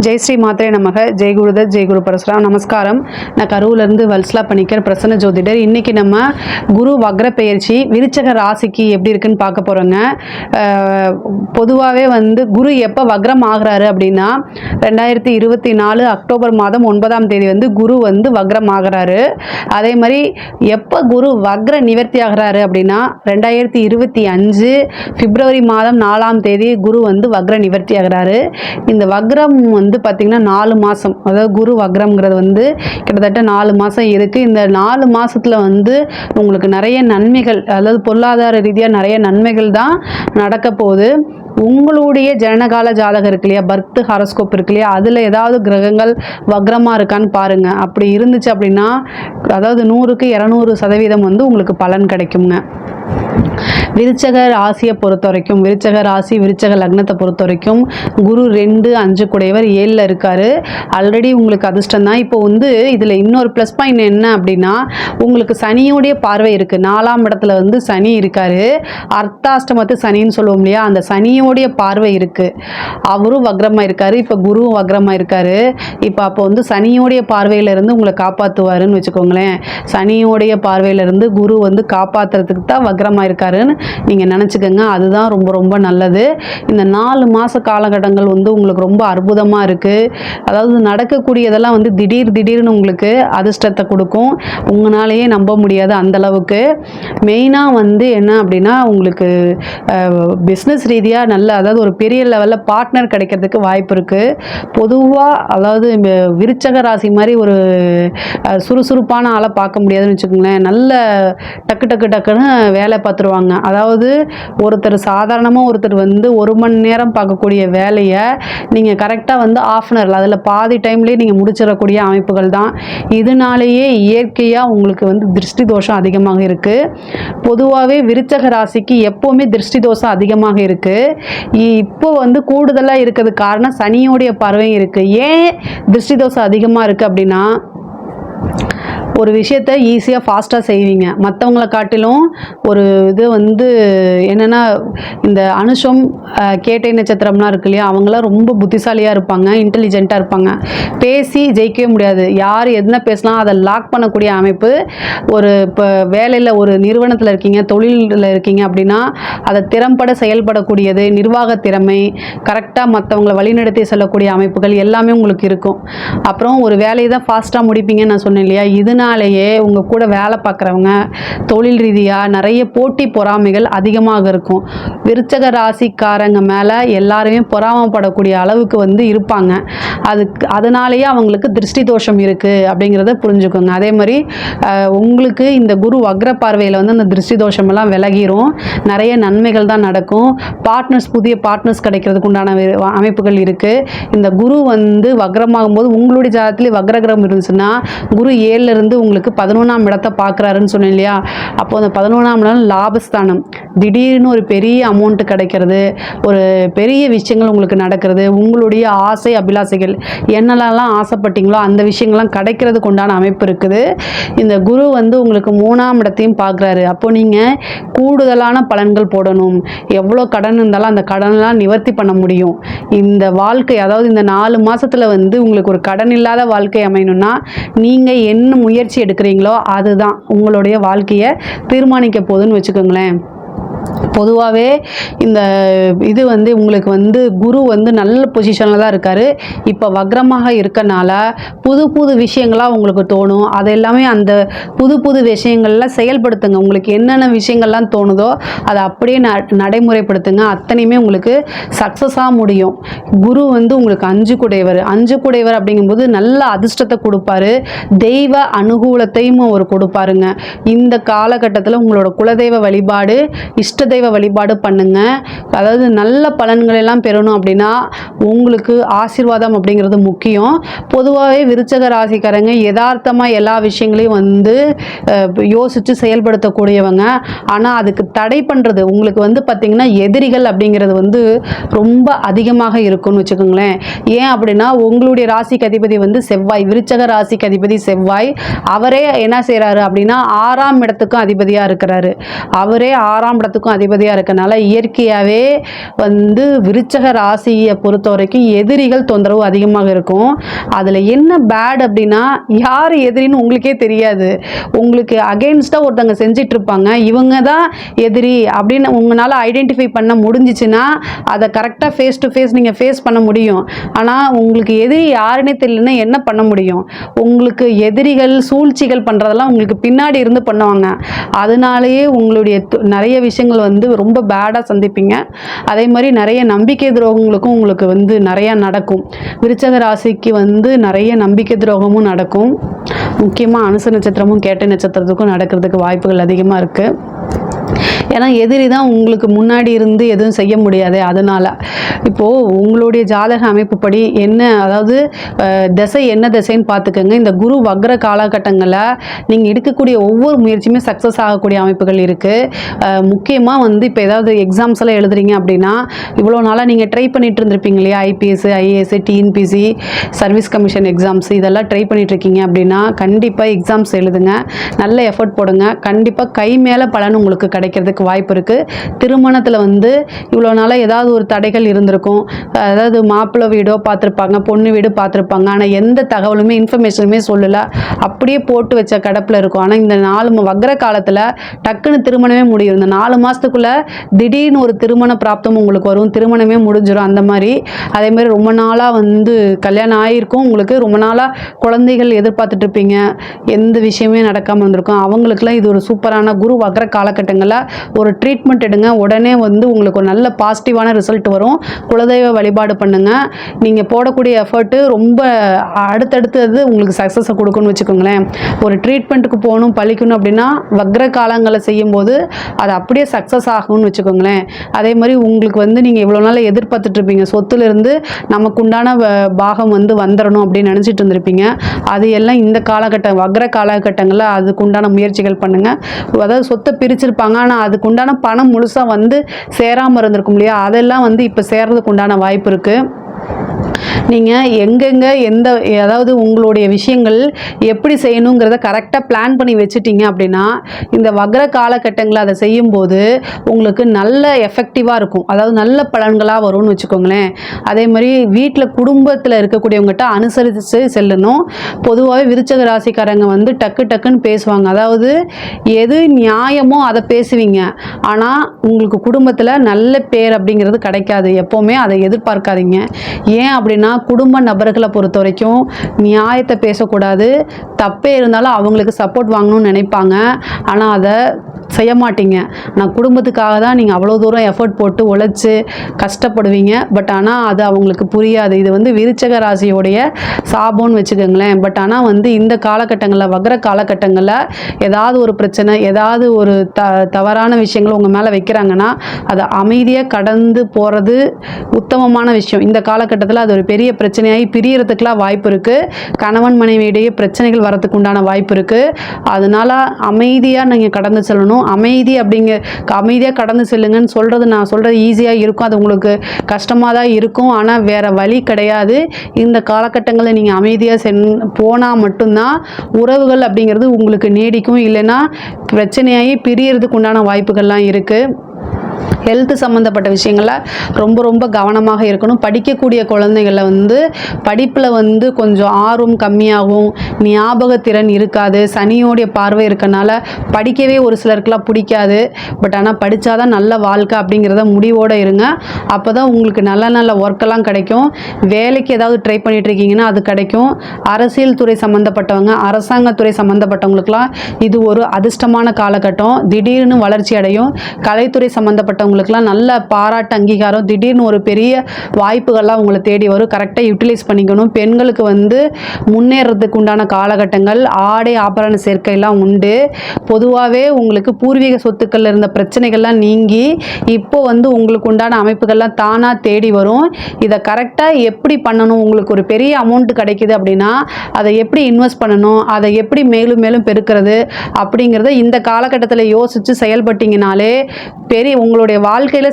ஜெய் ஸ்ரீ மாத்ரே நமக. ஜெய் குருதத், ஜெய் குரு பரசுராம். நமஸ்காரம். நான் கரூர்லேருந்து வல்சலா பண்ணிக்கிற பிரசன்ன ஜோதிடர். இன்றைக்கி நம்ம குரு வக்ர பெயர்ச்சி விருச்சக ராசிக்கு எப்படி இருக்குன்னு பார்க்க போகிறோங்க. பொதுவாகவே குரு எப்போ வக்ரம் ஆகிறாரு அப்படின்னா 2024 அக்டோபர் மாதம் 9ஆம் தேதி குரு வக்ரம் ஆகிறாரு. அதே மாதிரி எப்போ குரு வக்ர நிவர்த்தி ஆகிறாரு அப்படின்னா 2025 பிப்ரவரி மாதம் 4ஆம் தேதி குரு வக்ர நிவர்த்தி ஆகிறாரு. இந்த வக்ரம் பார்த்திங்கன்னா 4 மாதம், அதாவது குரு வக்ரம்ங்கிறது கிட்டத்தட்ட 4 மாதம் இருக்குது. இந்த 4 மாதத்தில் உங்களுக்கு நிறைய நன்மைகள், அதாவது பொருளாதார ரீதியாக நிறைய நன்மைகள் தான் நடக்க போகுது. உங்களுடைய ஜனனகால ஜாதகம் இருக்கு இல்லையா, பர்த் ஹாரோஸ்கோப் இருக்கு இல்லையா, அதில் ஏதாவது கிரகங்கள் வக்ரமாக இருக்கான்னு பாருங்கள். அப்படி இருந்துச்சு அப்படின்னா அதாவது 100க்கு 200% உங்களுக்கு பலன் கிடைக்குங்க. விருச்சக ராசியை பொறுத்த வரைக்கும், விருச்சக ராசி விருச்சக லக்னத்தை பொறுத்த வரைக்கும் குரு 2, 5 கூடையவர் 7ல் இருக்கார். ஆல்ரெடி உங்களுக்கு அதிர்ஷ்டம் தான். இப்போ இதில் இன்னொரு ப்ளஸ் பாயிண்ட் என்ன அப்படின்னா, உங்களுக்கு சனியோடைய பார்வை இருக்குது. 4ஆம் இடத்துல சனி இருக்கார். அர்த்தாஷ்டமத்து சனின்னு சொல்லுவோம் இல்லையா, அந்த சனியோடைய பார்வை இருக்குது. அவரும் வக்ரமாக இருக்கார். இப்போ குருவும் வக்ரமாக இருக்கார். இப்போ அப்போ சனியோடைய பார்வையிலேருந்து உங்களை காப்பாற்றுவாருன்னு வச்சுக்கோங்களேன். சனியோடைய பார்வையிலேருந்து குரு காப்பாற்றுறதுக்கு தான் வக்ரமாக இருக்காருன்னு நீங்கள் நினச்சிக்கோங்க. அதுதான் ரொம்ப ரொம்ப நல்லது. இந்த 4 மாத காலகட்டங்கள் உங்களுக்கு ரொம்ப அற்புதமாக இருக்குது. அதாவது நடக்கக்கூடியதெல்லாம் திடீர்னு உங்களுக்கு அதிர்ஷ்டத்தை கொடுக்கும். உங்களாலேயே நம்ப முடியாது அந்தளவுக்கு. மெயினாக என்ன அப்படின்னா, உங்களுக்கு பிஸ்னஸ் ரீதியாக நல்ல, அதாவது ஒரு பெரிய லெவலில் பார்ட்னர் கிடைக்கிறதுக்கு வாய்ப்பு இருக்குது. பொதுவாக அதாவது விருச்சக ராசி மாதிரி ஒரு சுறுசுறுப்பான ஆளை பார்க்க முடியாதுன்னு வச்சுக்கோங்களேன். நல்ல டக்குன்னு வேலை பார்த்துருவாங்க. அதாவது ஒருத்தர் சாதாரணமாக ஒருத்தர் 1 மணி நேரம் பார்க்கக்கூடிய வேலையை நீங்கள் கரெக்டாக ½ அன் ஹவரில், அதில் பாதி டைம்லேயே நீங்கள் முடிச்சிடக்கூடிய அமைப்புகள் தான். இதனாலேயே இயற்கையாக உங்களுக்கு திருஷ்டி தோஷம் அதிகமாக இருக்குது. பொதுவாகவே விருச்சக ராசிக்கு எப்போவுமே திருஷ்டி தோஷம் அதிகமாக இருக்குது. இப்போ கூடுதலாக இருக்கிறதுக்கு காரணம் சனியோடைய பார்வையும் இருக்குது. ஏன் திருஷ்டி தோஷம் அதிகமாக இருக்குது அப்படின்னா, ஒரு விஷயத்தை ஈஸியாக ஃபாஸ்ட்டாக செய்வீங்க. மற்றவங்களை காட்டிலும் ஒரு இது என்னென்னா, இந்த அனுஷம் கேட்டை நட்சத்திரம்லாம் இருக்கு இல்லையா, அவங்களாம் ரொம்ப புத்திசாலியாக இருப்பாங்க, இன்டெலிஜென்ட்டாக இருப்பாங்க. பேசி ஜெயிக்கவே முடியாது. யார் என்ன பேசலாம் அதை லாக் பண்ணக்கூடிய அமைப்பு. இப்போ வேலையில் ஒரு நிறுவனத்தில் இருக்கீங்க, தொழிலில் இருக்கீங்க அப்படின்னா அதை திறம்பட செயல்படக்கூடியது, நிர்வாக திறமை, கரெக்டாக மற்றவங்களை வழிநடத்தி செல்லக்கூடிய அமைப்புகள் எல்லாமே உங்களுக்கு இருக்கும். அப்புறம் ஒரு வேலையை தான் ஃபாஸ்ட்டாக முடிப்பீங்கன்னு நான் சொன்னேன் இல்லையா. இதனாலேயே உங்கள் கூட வேலை பார்க்குறவங்க தொழில் ரீதியாக நிறைய போட்டி பொறாமைகள் அதிகமாக இருக்கும். விருச்சக ராசிக்காரங்க மேலே எல்லாருமே பொறாமப்படக்கூடிய அளவுக்கு இருப்பாங்க. அதனாலேயே அவங்களுக்கு திருஷ்டி தோஷம் இருக்குது அப்படிங்கிறத புரிஞ்சுக்கோங்க. அதே மாதிரி உங்களுக்கு இந்த குரு வக்ர பார்வையில் அந்த திருஷ்டி தோஷமெல்லாம் விலகிரும். நிறைய நன்மைகள் தான் நடக்கும். புதிய பார்ட்னர்ஸ் கிடைக்கிறதுக்கு உண்டான அமைப்புகள் இருக்குது. இந்த குரு வக்ரமாகும் போது உங்களுடைய ஜாதகத்திலே வக்ரகிரகம் இருந்துச்சுன்னா குரு 7ல் இருந்து உங்களுக்கு 11ஆம் இடத்தை பார்க்குறாருன்னு சொன்னேன் இல்லையா. அப்போ அந்த 11ஆம் இடம் லாபஸ்தானம். திடீர்னு ஒரு பெரிய அமௌண்ட் கிடைக்கிறது, ஒரு பெரிய விஷயங்கள் உங்களுக்கு நடக்கிறது, உங்களுடைய ஆசை அபிலாசைகள் என்னெல்லாம் ஆசைப்பட்டீங்களோ அந்த விஷயங்கள்லாம் கிடைக்கிறதுக்கு உண்டான அமைப்பு இருக்குது. இந்த குரு உங்களுக்கு 3ஆம் இடத்தையும் பார்க்குறாரு. அப்போ நீங்கள் கூடுதலான பலன்கள் போடணும். எவ்வளோ கடன் இருந்தாலும் அந்த கடனெல்லாம் நிவர்த்தி பண்ண முடியும். இந்த வாழ்க்கை, அதாவது இந்த 4 மாதத்தில் உங்களுக்கு ஒரு கடன் இல்லாத வாழ்க்கை அமையணும்னா நீங்கள் என்ன முயற்சி எடுக்கிறீங்களோ அதுதான் உங்களுடைய வாழ்க்கையை தீர்மானிக்க போகுதுன்னு வச்சுக்கோங்களேன். பொதுவாகவே இந்த இது உங்களுக்கு குரு நல்ல பொசிஷனில் தான் இருக்கார். இப்போ வக்ரமாக இருக்கனால புது விஷயங்களாக உங்களுக்கு தோணும். அது எல்லாமே அந்த புது விஷயங்கள்லாம் செயல்படுத்துங்க. உங்களுக்கு என்னென்ன விஷயங்கள்லாம் தோணுதோ அதை அப்படியே நடைமுறைப்படுத்துங்க. அத்தனையுமே உங்களுக்கு சக்ஸஸாக முடியும். குரு உங்களுக்கு 5 கூடையவர் அப்படிங்கும்போது நல்ல அதிர்ஷ்டத்தை கொடுப்பாரு. தெய்வ அனுகூலத்தையும் அவர் கொடுப்பாருங்க. இந்த காலகட்டத்தில் உங்களோட குலதெய்வ வழிபாடு, இஷ்ட தெய்வ வழிபாடு பண்ணுங்க. அதாவது நல்ல பலன்கள் எல்லாம் பெறணும் அப்படின்னா உங்களுக்கு ஆசீர்வாதம் அப்படிங்கிறது முக்கியம். பொதுவாகவே விருச்சக ராசிக்காரங்க யதார்த்தமாக எல்லா விஷயங்களையும் யோசித்து செயல்படுத்தக்கூடியவங்க. ஆனால் அதுக்கு தடை பண்ணுறது உங்களுக்கு பார்த்திங்கன்னா எதிரிகள் அப்படிங்கிறது ரொம்ப அதிகமாக இருக்கும்னு வச்சுக்கோங்களேன். ஏன் அப்படின்னா, உங்களுடைய ராசிக்கு அதிபதி செவ்வாய், விருச்சக ராசிக்கு அதிபதி செவ்வாய். அவரே என்ன செய்கிறாரு அப்படின்னா 6ஆம் இடத்துக்கும் அதிபதியாக இருக்கிறாரு. அவரே 6ஆம் இடத்துக்கும் அதிபதியாக இருக்கனால இயற்கையாகவே வந்து விருச்சக ராசியை பொறுத்த வரைக்கும் எதிரிகள் தொந்தரவு அதிகமாக இருக்கும். அதில் என்ன பேட் அப்படின்னா, யார் எதிரின்னு உங்களுக்கே தெரியாது. உங்களுக்கு அகெயின்ஸ்டாக ஒருத்தவங்க செஞ்சிட்டு இருப்பாங்க, இவங்க தான் எதிரி அப்படின்னு உங்களால் ஐடென்டிஃபை பண்ண முடிஞ்சிச்சுன்னா அதை கரெக்டாக ஃபேஸ் டு ஃபேஸ் நீங்கள் ஃபேஸ் பண்ண முடியும். ஆனால் உங்களுக்கு எதிரி யாருன்னே தெரியலன்னா என்ன பண்ண முடியும்? உங்களுக்கு எதிரிகள் சூழ்ச்சிகள் பண்ணுறதெல்லாம் உங்களுக்கு பின்னாடி இருந்து பண்ணுவாங்க. அதனாலேயே உங்களுடைய நிறைய விஷயங்கள் வந்து ரொம்ப பேடாக சந்திப்பீங்க. அதே மாதிரி நிறைய நம்பிக்கை துரோகங்களுக்கும் உங்களுக்கு வந்து நிறையா நடக்கும். விருச்சக ராசிக்கு வந்து நிறைய நம்பிக்கை துரோகமும் நடக்கும். முக்கியமாக அனுச நட்சத்திரமும் கேட்டை நட்சத்திரத்துக்கும் நடக்கிறதுக்கு வாய்ப்புகள் அதிகமாக இருக்குது. ஏன்னா எதிரி தான் உங்களுக்கு முன்னாடி இருந்து எதுவும் செய்ய முடியாது. அதனால் இப்போது உங்களுடைய ஜாதக அமைப்புப்படி என்ன, அதாவது திசை என்ன திசைன்னு பார்த்துக்கோங்க. இந்த குரு வக்ர காலகட்டங்களில் நீங்கள் எடுக்கக்கூடிய ஒவ்வொரு முயற்சியுமே சக்ஸஸ் ஆகக்கூடிய அமைப்புகள் இருக்குது. முக்கியமாக வந்து இப்போ ஏதாவது எக்ஸாம்ஸ் எல்லாம் எழுதுறீங்க அப்படின்னா, இவ்வளோ நாளாக நீங்கள் ட்ரை பண்ணிட்டு இருந்திருப்பீங்க இல்லையா, IPS, IAS, TNPC, service commission exams, இதெல்லாம் ட்ரை பண்ணிட்டுருக்கீங்க அப்படின்னா கண்டிப்பாக எக்ஸாம்ஸ் எழுதுங்க, நல்ல எஃபர்ட் போடுங்க. கண்டிப்பாக கை மேலே பலன் உங்களுக்கு கிடைக்கிறதுக்கு வாய்ப்பு இருக்குது. திருமணத்தில் வந்து இவ்வளோ நாளாக ஏதாவது ஒரு தடைகள் இருந்திருக்கும். அதாவது மாப்பிள்ளை வீடோ பார்த்துருப்பாங்க, பொண்ணு வீடு பார்த்துருப்பாங்க, ஆனால் எந்த தகவலுமே இன்ஃபர்மேஷனுமே சொல்லலை, அப்படியே போட்டு வச்ச கடப்பில் இருக்கும். ஆனால் இந்த 4 வக்ர காலத்தில் டக்குன்னு திருமணமே முடியும். இந்த 4 மாதத்துக்குள்ளே திடீர்னு ஒரு திருமண பிராப்தம் உங்களுக்கு வரும், திருமணமே முடிஞ்சிடும். அந்த மாதிரி அதே மாதிரி ரொம்ப நாளாக வந்து கல்யாணம் ஆகிருக்கும், உங்களுக்கு ரொம்ப நாளாக குழந்தைகள் எதிர்பார்த்துட்டு இருப்பீங்க, எந்த விஷயமே நடக்காமல் இருந்திருக்கும். அவங்களுக்குலாம் இது ஒரு சூப்பரான குரு வக்ர காலகட்டங்களில் ஒரு ட்ரீட்மெண்ட் எடுங்க, உடனே வந்து உங்களுக்கு ஒரு நல்ல பாசிட்டிவான ரிசல்ட் வரும். குலதெய்வ வழிபாடு பண்ணுங்கள். நீங்கள் போடக்கூடிய எஃபர்ட்டு ரொம்ப அடுத்தடுத்தது உங்களுக்கு சக்ஸஸை கொடுக்குன்னு வச்சுக்கோங்களேன். ஒரு ட்ரீட்மெண்ட்டுக்கு போகணும் பழிக்கணும் அப்படின்னா வக்ர காலங்களை செய்யும்போது அது அப்படியே சக்ஸஸ் ஆகும்னு வச்சுக்கோங்களேன். அதே மாதிரி உங்களுக்கு வந்து நீங்கள் இவ்வளோ நாள் எதிர்பார்த்துட்டு இருப்பீங்க, சொத்துலேருந்து நமக்கு உண்டான பாகம் வந்து வந்துடணும் அப்படின்னு நினச்சிட்டு இருந்திருப்பீங்க. அது எல்லாம் இந்த காலகட்டம் வக்ர காலகட்டங்களில் அதுக்கு உண்டான முயற்சிகள் பண்ணுங்கள். அதாவது சொத்தை பிரிச்சிருப்பாங்க, ஆனால் அதுக்குண்டான பணம் முழுசாக வந்து சேராமல் இருந்திருக்கும் இல்லையா, அதெல்லாம் வந்து இப்போ சேர்றதுக்கு உண்டான வாய்ப்பு இருக்குது. நீங்கள் எங்கெங்கே எந்த, அதாவது உங்களுடைய விஷயங்கள் எப்படி செய்யணுங்கிறத கரெக்டாக பிளான் பண்ணி வச்சுட்டீங்க அப்படின்னா இந்த வக்ர காலகட்டங்களில் அதை செய்யும்போது உங்களுக்கு நல்ல எஃபெக்டிவாக இருக்கும், அதாவது நல்ல பலன்களாக வரும்னு வச்சுக்கோங்களேன். அதே மாதிரி வீட்டில் குடும்பத்தில் இருக்கக்கூடியவங்ககிட்ட அனுசரித்து செல்லணும். பொதுவாகவே விருச்சக ராசிக்காரங்க வந்து டக்கு டக்குன்னு பேசுவாங்க, அதாவது எது நியாயமோ அதை பேசுவீங்க. ஆனால் உங்களுக்கு குடும்பத்தில் நல்ல பேர் அப்படிங்கிறது கிடைக்காது. எப்போவுமே அதை எதிர்பார்க்காதீங்க. ஏன் அப்படின்னா குடும்ப நபர்களை பொறுத்த வரைக்கும் நியாயத்தை பேசக்கூடாது. தப்பே இருந்தாலும் அவங்களுக்கு சப்போர்ட் வாங்கணும்னு நினைப்பாங்க, ஆனால் அதை செய்ய மாட்டீங்க. நான் குடும்பத்துக்காக தான் நீங்கள் அவ்வளோ தூரம் எஃபர்ட் போட்டு உழைச்சி கஷ்டப்படுவீங்க. பட் ஆனால் அது அவங்களுக்கு புரியாது. இது வந்து விருச்சக ராசியோடைய சாபம்னு வச்சுக்கோங்களேன். பட் ஆனால் வந்து இந்த காலகட்டங்களில் வக்ர காலகட்டங்களில் ஏதாவது ஒரு பிரச்சனை, ஏதாவது ஒரு தவறான விஷயங்கள் உங்கள் மேலே வைக்கிறாங்கன்னா அதை அமைதியாக கடந்து போகிறது உத்தமமான விஷயம். இந்த காலகட்டத்தில் அது ஒரு பெரிய பிரச்சனையாகி பிரியறதுக்கெலாம் வாய்ப்பு இருக்குது. கணவன் மனைவியிடையே பிரச்சனைகள் வரத்துக்கு உண்டான வாய்ப்பு இருக்குது. அதனால் அமைதியாக நீங்கள் கடந்து செல்லணும். அமைதியாக கடந்து செல்லுங்கன்னு சொல்கிறது, நான் சொல்கிறது ஈஸியாக இருக்கும், அது உங்களுக்கு கஷ்டமாக தான் இருக்கும். ஆனால் வேறு வழி கிடையாது. இந்த காலகட்டங்களில் நீங்கள் அமைதியாக போனால் மட்டும்தான் உறவுகள் அப்படிங்கிறது உங்களுக்கு நீடிக்கும். இல்லைன்னா பிரச்சனையாகி பிரியறதுக்கு உண்டான வாய்ப்புகள்லாம் இருக்குது. ஹெல்த் சம்மந்தப்பட்ட விஷயங்களில் ரொம்ப ரொம்ப கவனமாக இருக்கணும். படிக்கக்கூடிய குழந்தைகளை வந்து படிப்பில் வந்து கொஞ்சம் ஆர்வம் கம்மியாகும், ஞாபகத்திறன் இருக்காது. சனியோடைய பார்வை இருக்கனால படிக்கவே ஒரு சிலருக்குலாம் பிடிக்காது. பட் ஆனால் படித்தாதான் நல்ல வாழ்க்கை அப்படிங்கிறத முடிவோடு இருங்க. அப்போ தான் உங்களுக்கு நல்ல நல்ல ஒர்க்கெல்லாம் கிடைக்கும். வேலைக்கு ஏதாவது ட்ரை பண்ணிகிட்ருக்கீங்கன்னா அது கிடைக்கும். அரசியல் துறை சம்மந்தப்பட்டவங்க, அரசாங்கத்துறை சம்மந்தப்பட்டவங்களுக்கெல்லாம் இது ஒரு அதிர்ஷ்டமான காலகட்டம். திடீர்னு வளர்ச்சி அடையும். கலைத்துறை சம்மந்தப்பட்டவங்களுக்குலாம் நல்ல பாராட்டு, அங்கீகாரம், திடீர்னு ஒரு பெரிய வாய்ப்புகள்லாம் உங்களை தேடி வரும். கரெக்டாக யூட்டிலைஸ் பண்ணிக்கணும். பெண்களுக்கு வந்து முன்னேறதுக்கு உண்டான காலகட்டங்கள், ஆடை ஆபரண சேர்க்கையெல்லாம் உண்டு. பொதுவாகவே உங்களுக்கு பூர்வீக சொத்துக்களில் இருந்த பிரச்சனைகள்லாம் நீங்கி இப்போ வந்து உங்களுக்கு உண்டான அமைப்புகள்லாம் தானாக தேடி வரும். இதை கரெக்டாக எப்படி பண்ணணும், உங்களுக்கு ஒரு பெரிய அமௌண்ட் கிடைக்குது அப்படின்னா அதை எப்படி இன்வெஸ்ட் பண்ணணும், அதை எப்படி மேலும் மேலும் பெருக்கிறது அப்படிங்கிறத இந்த காலகட்டத்தில் யோசித்து செயல்பட்டீங்கனாலே உங்களுடைய உங்களுடைய வாழ்க்கையில்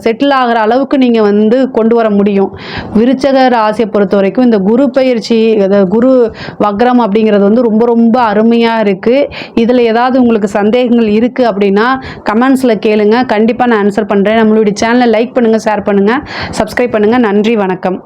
செட்டில் ஆகிற அளவுக்கு நீங்கள் வந்து கொண்டு வர முடியும். விருச்சக ராசியை பொறுத்த வரைக்கும் இந்த குரு பயிற்சி, குரு வக்ரம் அப்படிங்கிறது வந்து ரொம்ப ரொம்ப அருமையாக இருக்குது. இதில் ஏதாவது உங்களுக்கு சந்தேகங்கள் இருக்குது அப்படின்னா கமெண்ட்ஸில் கேளுங்க, கண்டிப்பாக நான் ஆன்சர் பண்ணுறேன். நம்மளுடைய சேனலை லைக் பண்ணுங்கள், ஷேர் பண்ணுங்கள், சப்ஸ்கிரைப் பண்ணுங்கள். நன்றி, வணக்கம்.